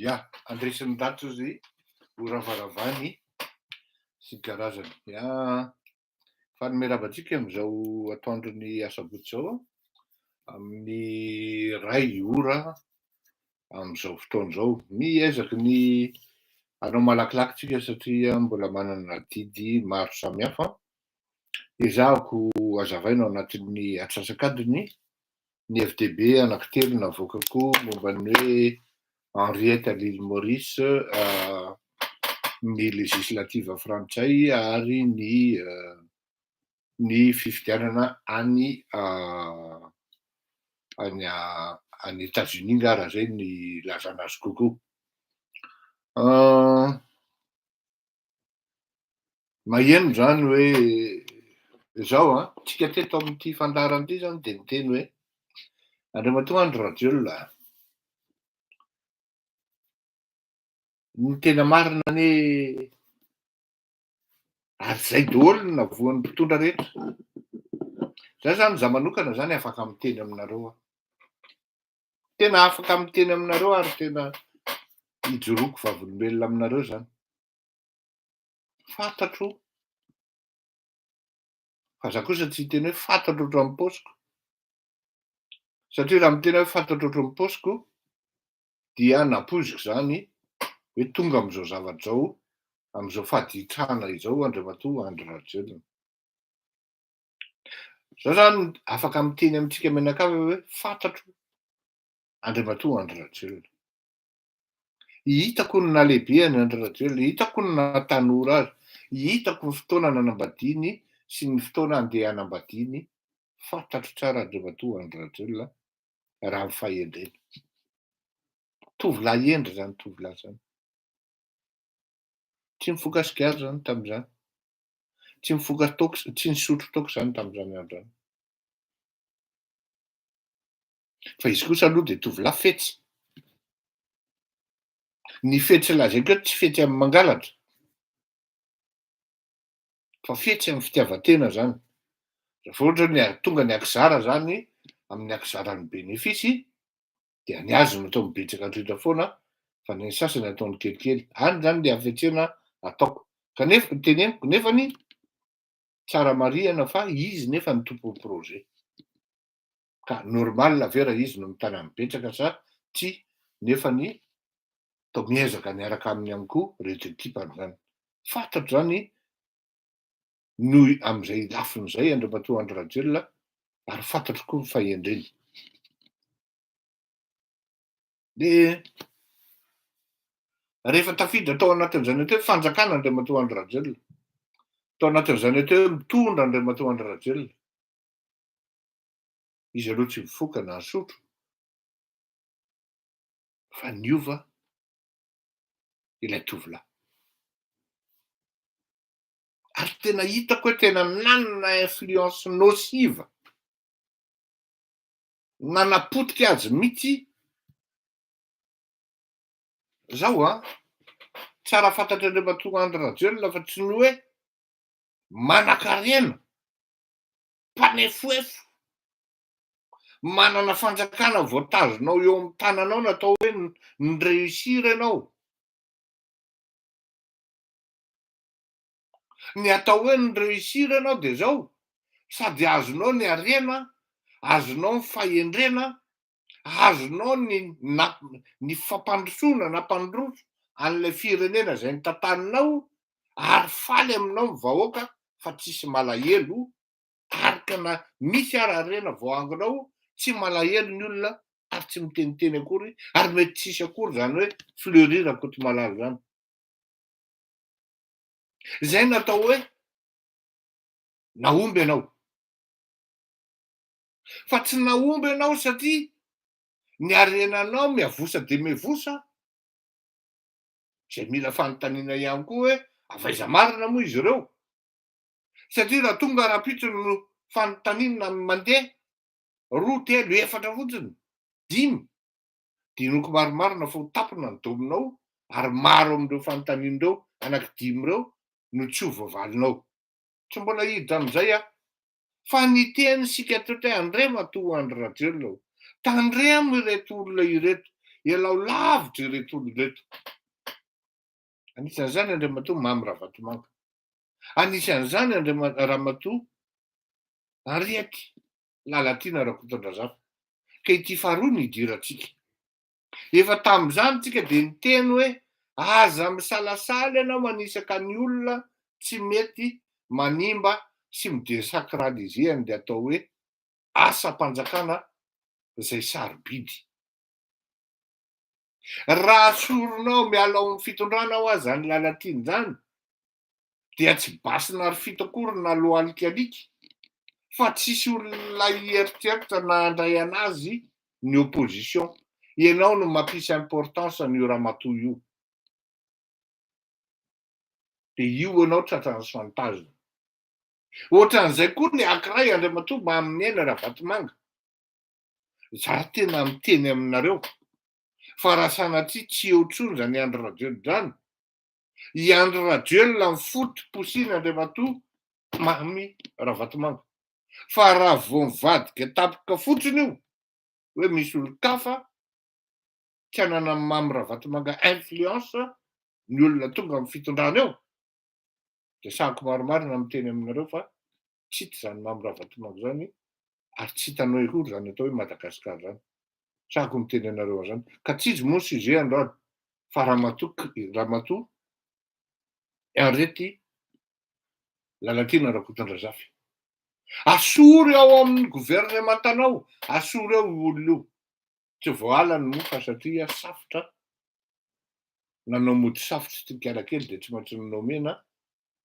Ya, andresan'ny dato izy horavaravany sy karazany. Ya, fanome lavatsika amin'izao atoandron'ny asabotsy zao amin'ny ray ora amin'izao fotoan'izao. Miezaky ny anao malakilakytsika satria mbola manana didy maro samihafa. Ezahako hazavaina ao anatin'ny atsasakadiny ny FDB anankitelo navoakako momba ny hoe Henriette l'île Maurice, ny législativa frantsay ary ny fifidianana any any États-Unis nga raha zay ny ilazana azy kokoa. Maheno zany hoe zao tsika teto amin'ity fandarana ity zany de miteny hoe andriamatoa andro radiolona ny tena marina anie ary zay daholo no navoan'ny mpitondra rehetra. Zay zany za manokana zany afaka miteny aminareo tena afaka miteny aminareo ary tena hijoroako vavolombelona aminareo zany. Fantatro fa za kosa tsy hiteny hoe fantatro ohatran'ny paosiko, satria raha miteny hoe fantatro ohatran'ny paosiko dia napoiziko zany hoe tonga am'zao zavatra zao, am'zao fahaditrana izao andriamatoa andro rajoelina. Zao zany afaka miteny amintsika mianakavy hoe fantatro andriamatoa andro rajoelina. Hitako ny nahalehibeany andro rajoelina, hitako ny nahatanora azy, hitako ny fotoana nanambadiany sy ny fotoana andeha hanambadiany, fantatro tsara andriamatoa andro rajoelina raha ny fahendreny. Tovolahy endry zany tovolahy zany. Tsy mifoka sigara zany tam'zany, tsy mifoka tsy nisotro toaka zany tam'zany andro zany. Fa izy kosa aloha de tovolahy fetsy. Ny fetsy lahy zay koa tsy fetsy amin'ny mangalatra, fa fetsy amin'ny fitiavan-tena zany. Rehefa ohatra ny tonga ny akizara zany amin'ny akizarany benefisy dia ny azy no atao mibetsaka indrindra foana fa ny sasany ataony kelikely. Any zany le hafetsena ataoko. Kanefa teneniko nefany tsara marihana fa izy nefa ny tompon'ny projet. Ka normaly ve raha izy no mitana mibetsaka sa tsy, nefany atao miezaka miaraka aminy ihany koa reto ekipany zany. Fantatro zany noho am'zay lafiny zay andriamatoa andro rajoelina ary fantatro koa ny fahendreny. De rehefa tafiditra tao anatin'izany hoe fanjakana andriamatoa andro rajoelina, tao anatin'izany hoe mitondra andriamatoa andro rajoelina, izy aloha tsy mifoka na nisotro fa niova ilay tovolahy. Ary tena hitako hoe tena nanana influence nocive, nanapotika azy mihitsy zao tsara fantatry andriamatoa andro rajoelina fa tsy ny hoe manan-karena, mpanefoefo, manana fanjakana voatazonao eo amin'ny tananao natao hoe ni-réussir ianao. Ny atao hoe ni-réussir ianao de zao, sady azonao ny harena, azonao ny fahendrena, azonao ny fampandrosoana nampandroso an'ilay firenena zay notantaninao ary faly aminao ny vahoaka fa tsisy malahelo ary ka misy ary harena voahangonao tsy malahelo ny olona ary tsy miteniteny akory ary mety tsisy akory zany hoe fleurir Ankotomalaho zany. Zay natao hoe nahomby ianao. Fa tsy nahomby ianao satria ny harenanao miavosa de miavosa, zay mila fanontaniana ihany koa hoe avaiza marina moa izy ireo. Satria raha tonga rapitso no fanontaniana mandeha 2, 3, 4 fotsiny, 5, dinoko maromarona fa ho tampona ny dominao ary maro amin'ireo fanontanian'ireo anaky 5 ireo no tsy ho voavalinao. Tsy mbola hiditra am'zay fa ny tenisika teto hoe andriamatoa andro rajoelina, tandremo ireto olona ireto, ialao lavitra ireto olona ireto. Anisan'izany andriamatoa Mamy Ravatomanga, anisan'izany andriamatoa Henriette Lalatiana Rakotondrazafy. Ka ity faharoa no hidirantsika. Efa tam'izany tsika de niteny hoe aza misalasala ianao manisaka ny olona tsy mety manimba sy midésacraliser an'le atao hoe asam-panjakana zay sarobidy. Raha soronao miala ao amin'ny fitondrana ho azy zany lalatiany zany, dia tsy basina ary fito akory na loalikalika, fa tsisy olona hieritreritsa na handray anazy ny opposition. Ianao no mampisy importance an'io ramatoa io. Dia io ianao tratran'ny chantage. Ohatran'izay koa ny ankiray andriamatoa Mahaminena Ravatomanga. Za tena miteny aminareo fa raha sanatria tsy eo intsony zany Andry Rajoelina zany, i Andry Rajoelina mifoto posina andriamatoa Mahami Ravatomanga. Fa raha vao mivadika tampoka fotsiny io hoe misy olon-kafa tsy hanana amin'ny Mamy Ravatomanga influence ny olona tonga amin'ny fitondrana eo, dia sahako marimarina miteny aminareo fa tsy hita zany Mamy Ravatomanga zany ary tsy hitanao akory zany atao hoe Madagasikara zany. Sahako miteny anareo an'izany. Ka tsy izy moa ny sujet androany fa ramatoa Henriette Lalatiana Rakotondrazafy. Asory ao amin'ny gouvernementanao, asory ao io olona io. Tsy voalany moa fa satria safotra, nanao mody safotra tika kely dia tsy maintsy nomena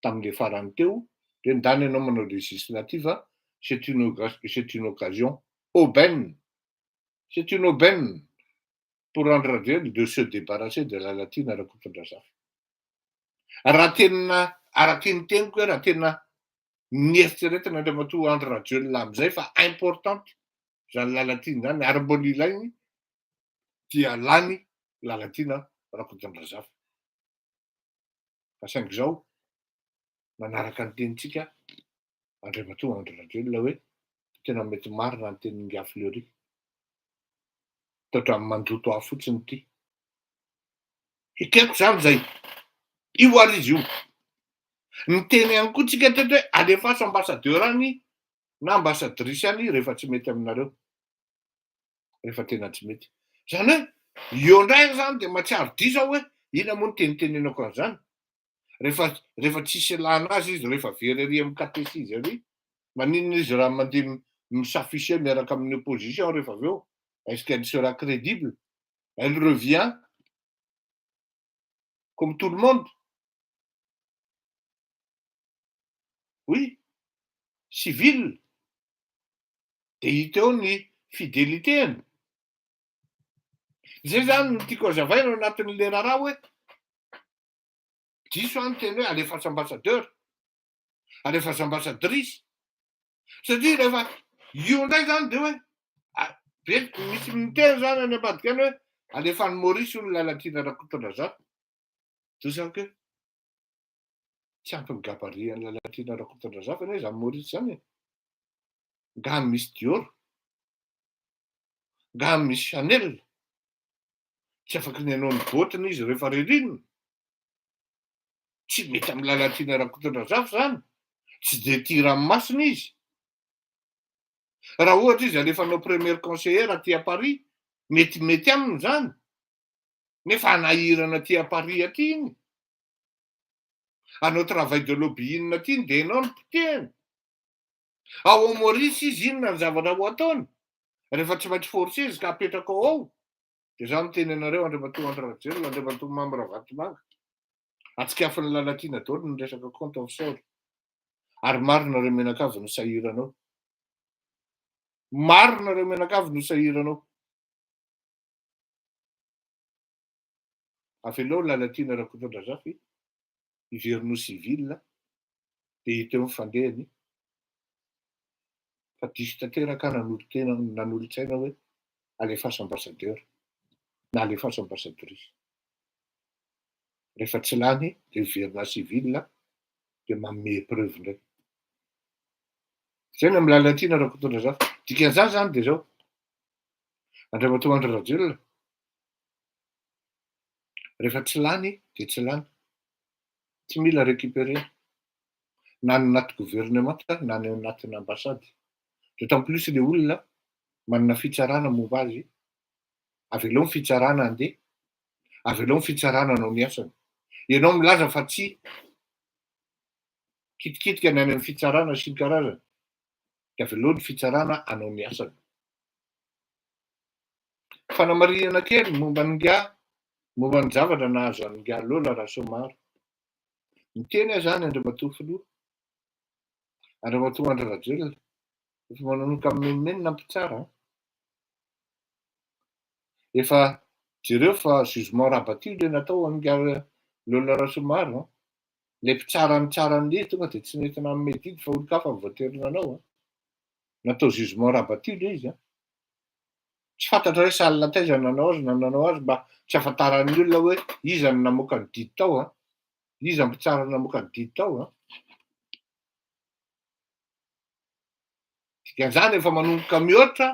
tamin'ilay farany teo, dia ndany ianao manao législative, c'est une occasion aubaine. C'est une aubaine pour Andry Rajoelina de se débarrasser de Lalatiana Rakotondrazafy. Raha tena araky ny teniko hoe raha tena nieritreretina andriamatoa Andry Rajoelina amin'izay fa importante zany Lalatiana zany ary mbola ilainy, dia lany Lalatiana Rakotondrazafy. Fa saingy izao manaraka ny tenintsika andriamatoa Andry Rajoelina hoe tena mety marina ny tenin'ny Nga Fleury. Ohatran'ny mandoto ahy fotsiny ity. Ikeko zany zay. Io ary izy io. Miteny ihany koa tsika teto hoe alefaso ambassadeur any na ambassadrice any rehefa tsy mety aminareo. Rehefa tena tsy mety. Zany hoe eo indray zany dia mahatsiaro diso aho hoe ina moa no tenitenenako an'izany. Rehefa tsisy ialana azy izy, rehefa very ary amin'ny catéchisme ary, maninona izy raha mandeha misafficher miaraka amin'ny opposition rehefa avy eo? Est-ce qu'elle sera crédible? Elle revient comme tout le monde. Oui, civil. Dia hita eo ny fidélité-ny. Zay zany no tiako hazavaina ao anatin'ilay raharaha hoe diso any teny hoe alefaso ambassadeur, alefaso ambassadrice. Satria rehefa io indray zany dia hoe misy miteny zany any ambadika any hoe alefany Maurice hono Lalatiana Rakotondrazafy. Tosako hoe tsy ampy ny gabarian'ny Lalatiana Rakotondrazafy anie zany Maurice zany. Ngamy misy Dior, ngamy misy Chanel. Tsy afaka ny hanao ny botiny izy rehefa ririnina. Tsy mety amin'ny Lalatiana Rakotondrazafy zany. Tsy dia tia ranomasina izy. Raha ohatra izy alefanao première conseillère aty à Paris, mety aminy zany. Nefa anahirana aty à Paris aty iny. Hanao travail de lobbying aty dia ianao no potehany. Ao Maurice izy inona ny zavatra ho ataony? Rehefa tsy maintsy forcer izy ka apetraka ao. Dia za miteny anareo andriamatoa Andry Rajoelina, andriamatoa Mamy Ravatomanga. Atsikafony Lalatiana daholo ny resaka compte offshore. Ary marina ireo menakavy no sahiranao. Marina ireo menakavy no sahiranao. Avelao Lalatiana Rakotondrazafy hiverinao civil dia hita eo ny fandehany. Fa diso tanteraka nanolo-tsaina hoe alefaso ambassadeur na alefaso ambassadrice. Rehefa tsy lany dia hiverina civil dia manome preuve indray. Zay ny amin'ny Lalatiana Rakotondrazafy. Dikan'izany zany dia izao. Andriamatoa Andry Rajoelina. Rehefa tsy lany dia tsy lany. Tsy mila récupérer. Na ny anaty gouvernement na ny anatin'ny ambassady. D'autant plus ilay olona manana fitsarana momba azy. Avelao ny fitsarana andeha. Avelao ny fitsarana anao ny asany. Ianao milaza fa tsy kitikitika ny any amin'ny fitsarana sy ny karazany. Dia avelao ny fitsarana anao ny asany. Fanamarinana kely momba ny Nga momba ny zavatra nahazo an'ny Lola Rasomaro. Miteny aho zany Andriamatoa filoha, Andriamatoa Andry Rajoelina, efa mananomboka menimeny nampitsara. Efa jereo fa jugement rabatio le natao an'ny Lola Rasomaro. Le mpitsarany tsaran'le tonga de tsy nentina amin'ny medidy fa olon-kafa mivoaterina anao. Natao jugement rabatio le izy. Tsy fantatra hoe salina taiza nanao azy mba tsy ahafantaran'ny olona hoe iza no namoaka ny didy tao, iza ny mpitsara namoaka ny didy tao. Dikan'izany efa manomboka mihoatra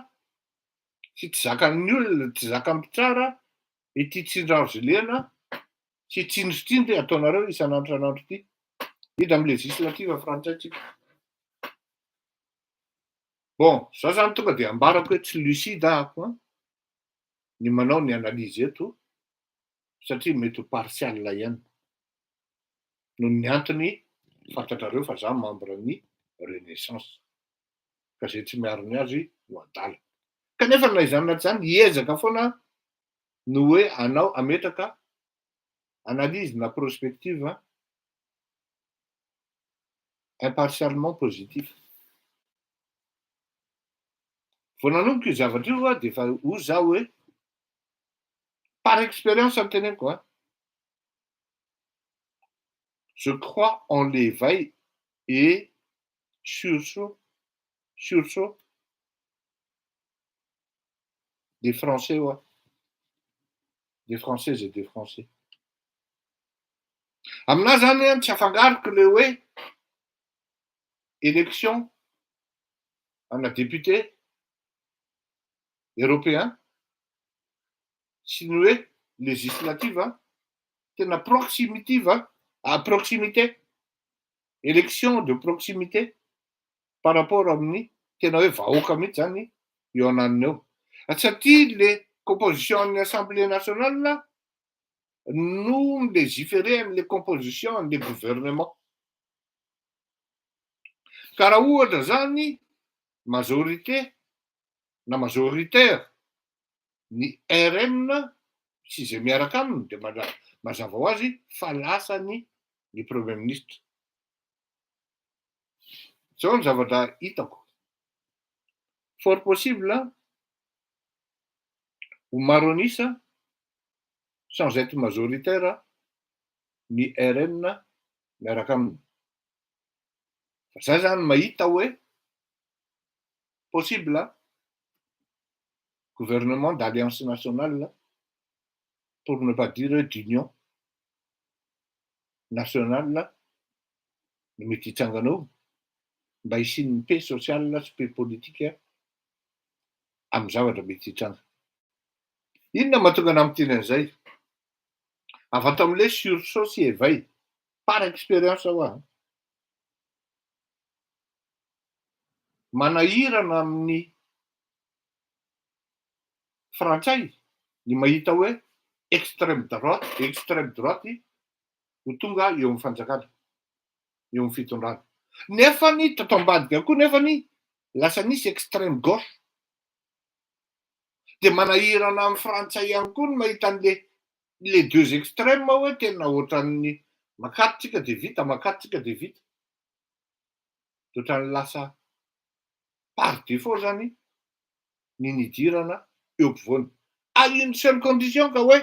sy tsy zakan'ny olona, tsy zakan'ny mpitsara ity tsindraroziliana sy tsindrotsindry ataonareo isan'andro ity. Hidra amin'ny législative frantsay tsika. Bon, zaho zany tonga de ambarako hoe tsy lucide ahako ny manao ny analyse eto satria mety ho partial ihany. Noho ny antony fantatrareo fa zaho membre ny Renaissance. Ka zay tsy miaro ny azy no adala. Kanefa na izany na izany hiezaka foana no hoe anao ametraka analyse na prospective impartialement positif. Vao nanomboka io zavatra io de efa hoy zaho hoe par expérience no teneniko. Je crois en l'éveil et sursaut des Français, des Françaises et des Français. Aminahy zany tsy afangariko le hoe élection ana député européen sy ny hoe législative tena proximité, élection de proximité par rapport amin'ny tena hoe vahoaka mihitsy zany eo ananiny eo. Satria le composition an'ny Assemblée nationale no légiférer an'le composition an'le gouvernement. Ka raha ohatra zany majorité na majoritaire ny RN sy izay miaraka aminy de mazava ho azy fa lasany ny premier ministre. Zao ny zavatra hitako. Fort possible ho maronisa sans être majoritaire ny RN miaraka aminy. Fa zay zany mahita hoe possible gouvernement d'alliance nationale pour ne pas dire d'union nationale no mety hitsangana eo mba hisin'ny paix sociale sy paix politique amin'ny zavatra mety hitsanga. Inona mahatonga ana miteny an'izay? Avy ato amin'le sursaut sy éveil par expérience aho. Manahirana amin'ny frantsay ny mahita hoe extrême droite ho tonga eo amin'ny fanjakana, eo amin'ny fitondrana. Nefa ny tato ambadika koa nefa ny lasa nisy extrême gauche. De manahirana amin'ny frantsay ihany koa ny mahita le deux extrêmes hoe tena ohatran'ny makatsika de vita. Ohatran'ny lasa par défaut zany ny nidirana eo ampovoany. À une seule condition ka hoe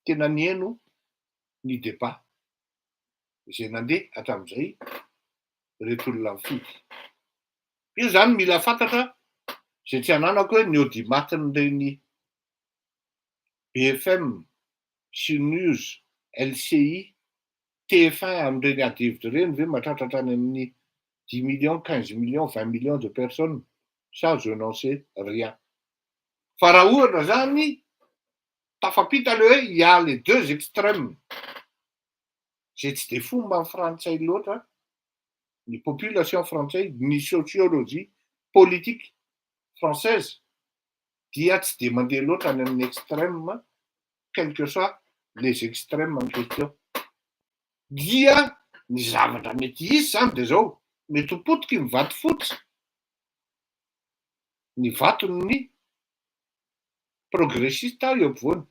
tena nieno ny débat izay nandeha hatramin'izay reto olona mifidy. Io zany mila fantatra zay tsy ananako hoe ny audimatin'ireny BFM, CNews, LCI, TF1 amin'ireny adihevitra ireny ve mahatratratra any amin'ny 10 millions, 15 millions, 20 millions de personnes. Ça, je n'en sais rien. Fa raha ohatra zany tafapita le hoe il y a les deux extrêmes. Zay tsy de fomba amin'ny frantsay loatra, ny population française, ny sociologie politique française dia tsy de mandeha loatra any amin'ny extrême, quel que soit les extrêmes en question. Dia ny zavatra mety hisy zany de zao, mety ho potiky ny vato fotsy, ny vatony progressiste eo ampovoany.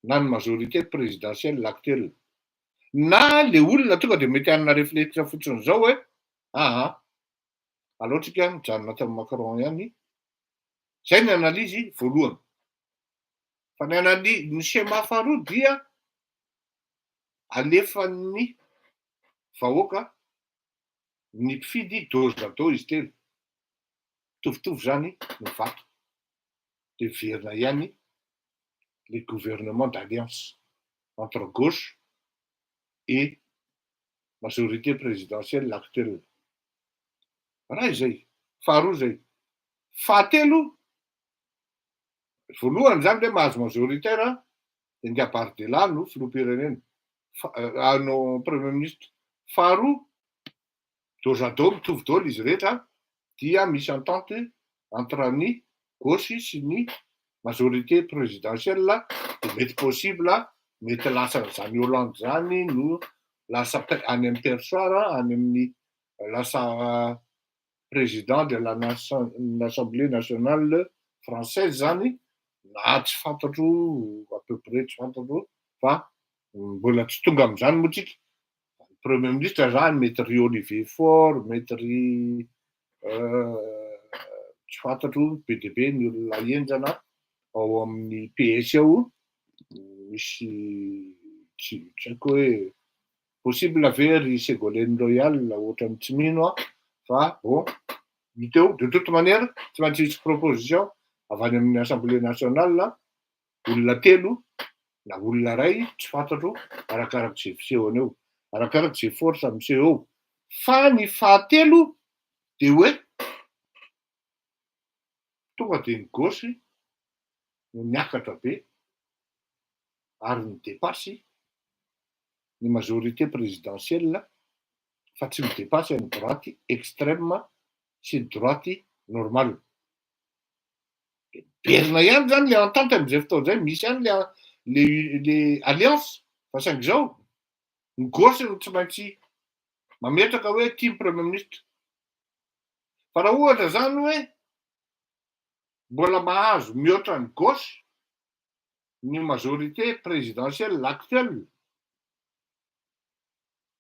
na ny majorité présidentielle actuelle. Na le olona tonga de mety hanana réflexe fotsiny zao hoe aleo tsika mijanona tamin'ny Macron ihany. Zay ny analizy voalohany. Fa ny schéma faharoa dia alefan'ny vahoaka ny mpifidy dos à dos izy telo. Mitovitovy zany ny vato. De verina ihany les gouvernements d'alliance entre gauche et majorité présidentielle actuelle. Raha izay. Faharoa zay. Fahatelo, voalohany zany hoe mahazo majoritaire de Ndia Bardella no filoham-pirenena. No premier ministre. Faharoa, dos à dos mitovy daholo izy rehetra dia misy entente entre ny gauche sy ny majorité présidentielle de mety possible mety lasa zany Hollande zany no lasa any amin'ny perchoir any amin'ny lasa président de l'Assemblée nationale française zany na tsy fantatro à peu près tsy fantatro fa mbola tsy tonga amin'izany moa tsika. Premier ministre zany mety ry Olivier Faure, mety ry tsy fantatro be dia be ny olona enjana ao amin'ny PS ao misy tsy haiko hoe possible ve ry Ségolène Royal ohatran'ny tsy mino fa bon hita eo de toute manière tsy maintsy hisy proposition avy any amin'ny Assemblée nationale olona telo na olona ray tsy fantatro arakarak'izay fisehony eo, arakarak'izay force miseho eo. Fa ny fahatelo de hoe tonga de ny gauche no miakatra be ary midepasy ny majorité présidentielle fa tsy midepasy ny droite extrême sy ny droite normale. Berina ihany zany le entente amin'izay fotoana izay misy ihany le alliance fa saingy zao ny gauche no tsy maintsy mametraka hoe tia ny premier ministre. Fa raha ohatra zany hoe mbola mahazo mihoatra ny gauche ny majorité présidentielle actuelle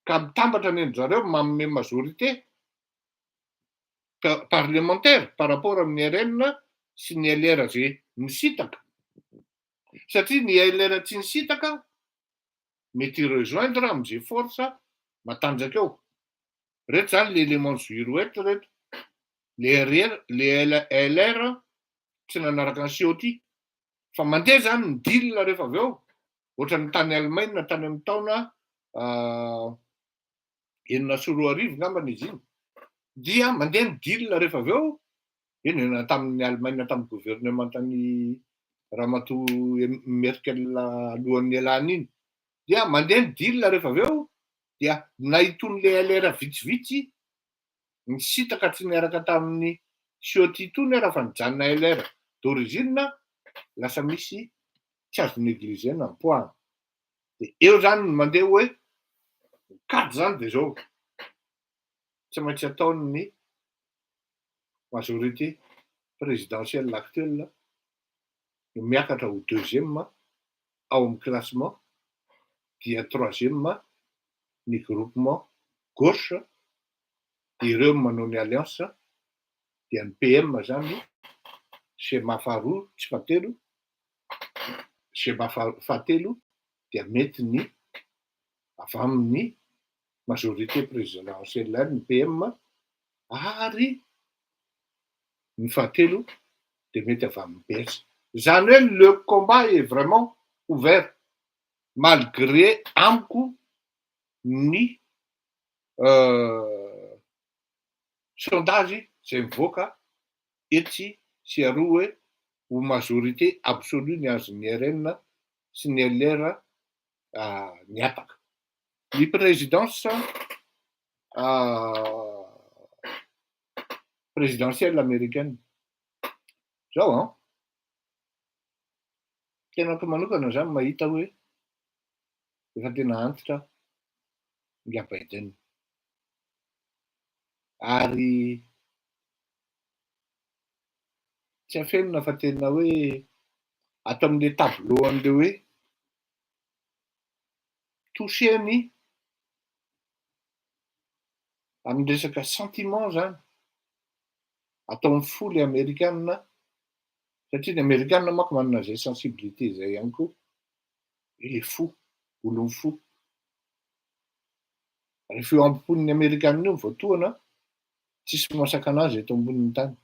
ka mitambatra ny zareo manome majorité parlementaire par rapport amin'ny RN sy ny LR zay misitaka. Satria ny LR tsy nisitaka mety rejoindre amin'izay force matanjaka eo. Reto zany le élément girouette reto. Le LR tsy nanaraka ny COT fa mandeha zany ny deal rehefa avy eo. Ohatran'ny tany Allemagne tany amin'ny taona 1994 ngambany izy iny. Dia mandeha ny deal rehefa avy eo. Eny tamin'ny Allemagne tamin'ny gouvernement tany Ramatoa Merkel alohan'ny ialany iny. Dia mandeha ny deal rehefa avy eo dia na itony le LR vitsivitsy nisitaka tsy niaraka tamin'ny COT tony raha fa nijanona LR d'origine lasa misy tsy azo négliger ny poids. De eo zany no mandeha hoe mikady zany de zao. Tsy maintsy ataon'ny majorité présidentielle actuelle no miakatra ho deuxième ao amin'ny classement dia troisième ny groupement gauche ireo manao ny alliance dia ny PM zany schéma faharoa tsy fahatelo schéma fahatelo dia mety ny avy amin'ny majorité présidentielle ny PM ary ny fahatelo de mety avy amin'ny PS. Zany hoe le combat est vraiment ouvert malgré amiko ny sondage zay mivoaka etsy sy aroa hoe ho majorité absolue ny azon'ny RN sy ny LR niataka. Ny présidence présidentielle américaine. Zao tenako manokana zany mahita hoe efa tena antitra Ndia Biden. Ary tsy afenina fa tena hoe ato amin'le tableau an'le hoe toucheny amin'ny resaka sentiment zany ataon'ny fo le amerikanina satria ny amerikanina manko manana zay sensibilité zay ihany koa le fo olony fo rehefa eo ampopon'ny amerikanina io voatoana tsisy masaka anazy eto ambonin'ny tany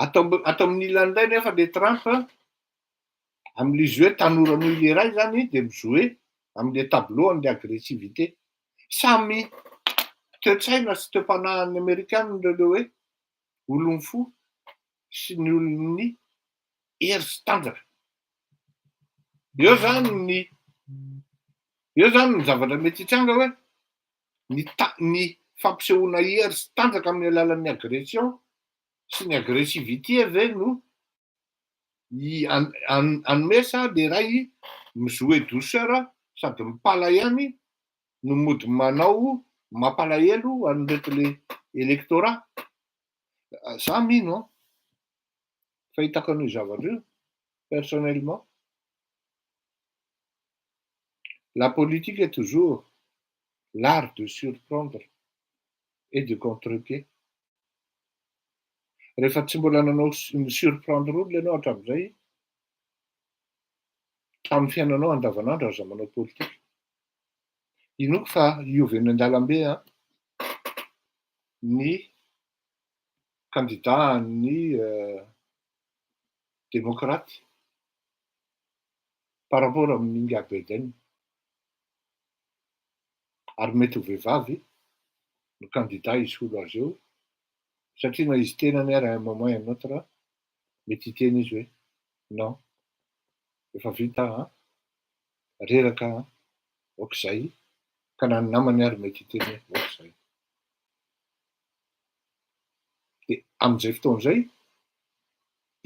atao amin'ny ilany indray nefa le Trump amin'izy hoe tanoran'io le ray zany de mijoue amin'le tableau an'le agressivité samy toe-tsaina sy toe-panahin'ny amerikanina leo hoe olony fo sy ny olony hery sy tanjaka eo zany ny zavatra mety hitranga hoe ny fampisehoana hery sy tanjaka amin'ny alalan'ny agression sy ny agressivité ve no anomesa le ray mijoue douceur sady mipala ihany no mody manao mampalahelo an'reto le électorat za mino fahitako an'io zavatra io personnellement la politique est toujours l'art de surprendre et de contre-pied rehefa tsy mbola nanao surprendre olona ianao hatramin'izay tamin'ny fiainanao andavanandro aza manao politika inoko fa iovy eny an-dalambe ny candidat ny démocrate par rapport amin'ny Joe Biden ary mety ho vehivavy no candidat hisolo azy eo satria na izy tenany ary un moment un autre mety hiteny izy hoe non efa vita reraka ohatr'izay ka na ny namany ary mety hiteny ohatr'izay de amin'izay fotoan'izay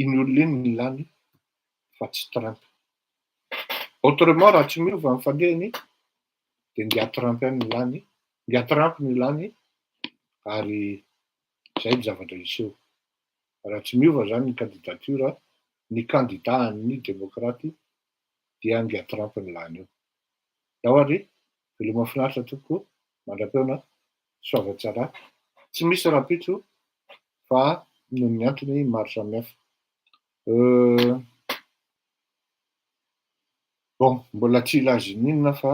iny olona iny ny lany fa tsy Trump autrement raha tsy miova ny fandehany de ngia Trump ny lany ngia Trump ny lany ary zay ny zavatra iseho raha tsy miova zany ny candidature ny candidat ny démocrate dia ngia Trump ny lany eo ao ary veloma mahafinaritra tokoa mandra-peona soavatsara tsy misy rapitso fa noho ny antony maro samihafa bon mbola tsy ilazin'inona fa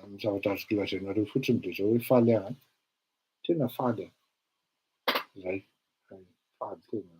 ny zavatra azoko lazainareo fotsiny de zao hoe faly aho tena faly zay faly tena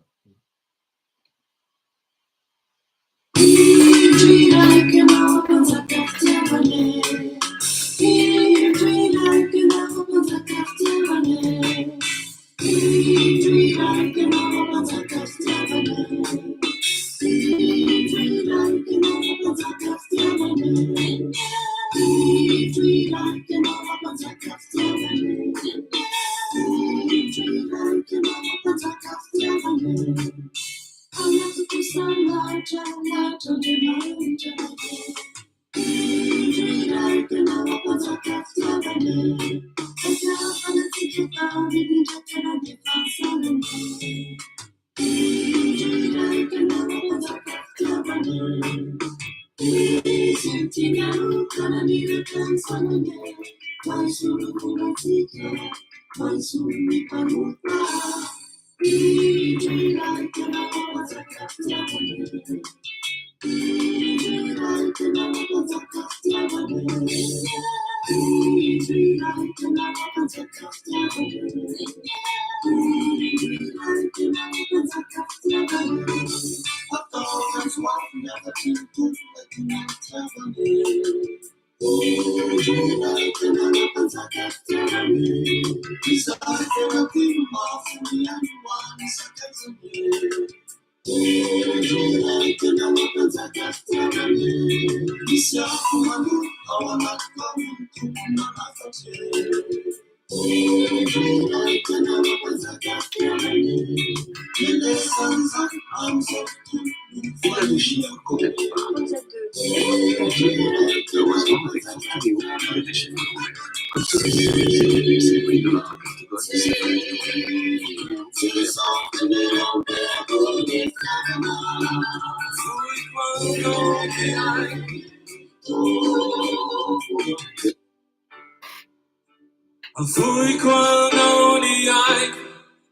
Fui quando ni ai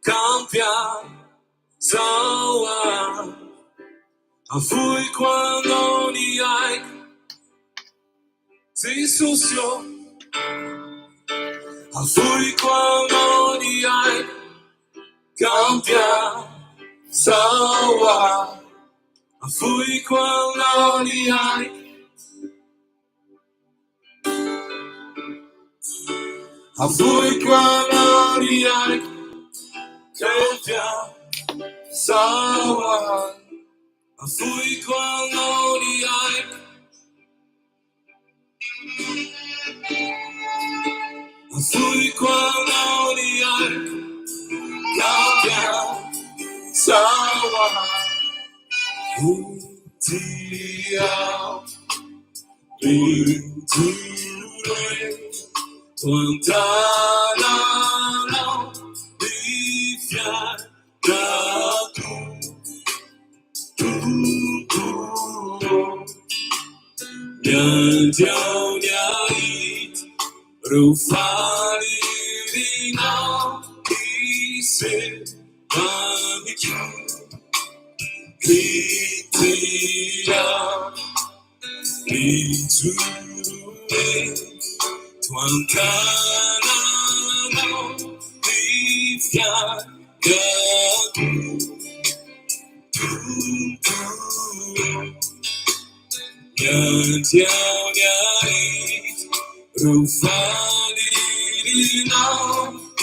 cambia sawa. Fui quando ni ai si sucio. Fui quando ni ai cambia sawa. Fui quando ni ai fui quando ni ai cambia sawa. Fui quando ni ai fui quando ni ai cambia sawa. Dia Pinture Tuantana Livia Gatu Nyandiao Nyait Rufari Rina Ise Manichu Kritia Pinture Tuantana Livia Gatu Nyandiao Nyait Rufari Rina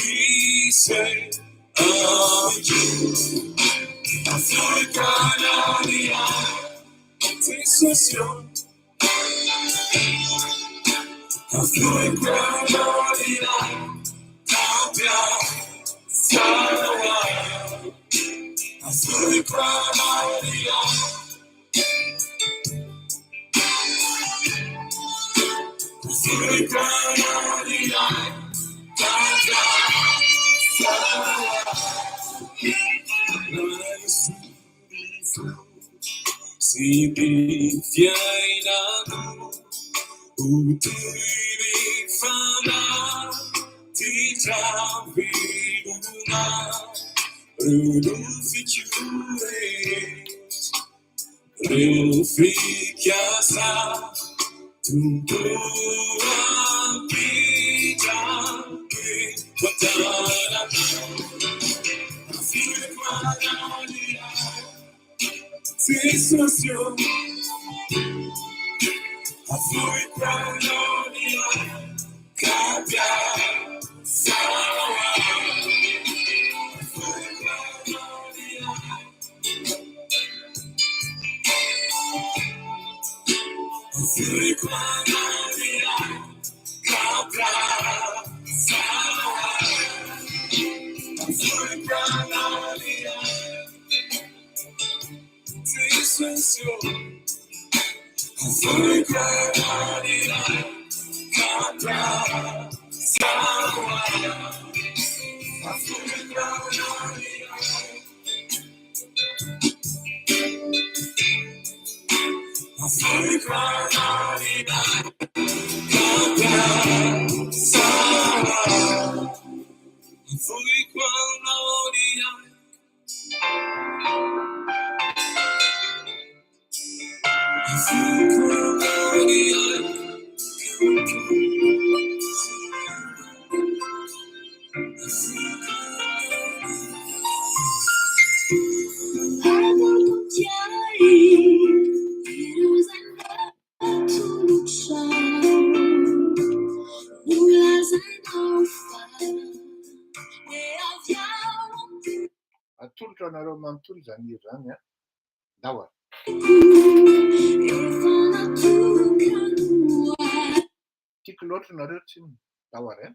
Ise Manichu Africana Sensation Africana Cambia Sawa Africana Africana Cambia Sawa Si bifiaina Uturi fana Tijaviduna Ruduficure Rufikiasa Tuntua Pijabe Watana Afrikwana Sensation Africana Cambia Sawa Africana Cambia Sawa Africana Sensation Africana Cambia Sawa Africana Cambia Sawa Fui quando Atultanaro mantul zaniranya dawa. Tiklot narutsin dawa ya.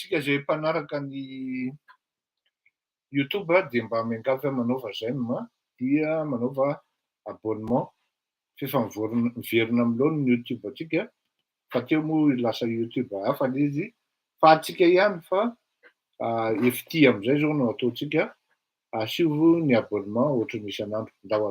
Isika zay mpanaraka ny YouTube dia mba miangavy manaova zay dia manaova abonnement miverina miloha ny YouTube atsika fa teo moa lasa YouTube hafa izy fa atsika ihany fa FT am'izay zao no ataontsika asivo ny abonnement ohatra ny isan'andro ndao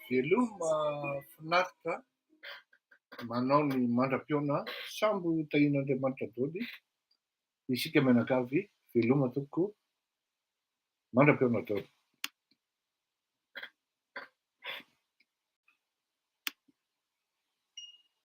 veloma finaritra manao ny mandram-piona sambo tahin'Andriamanitra daholo isika mianakavy veloma tokoa mandram-piona daholo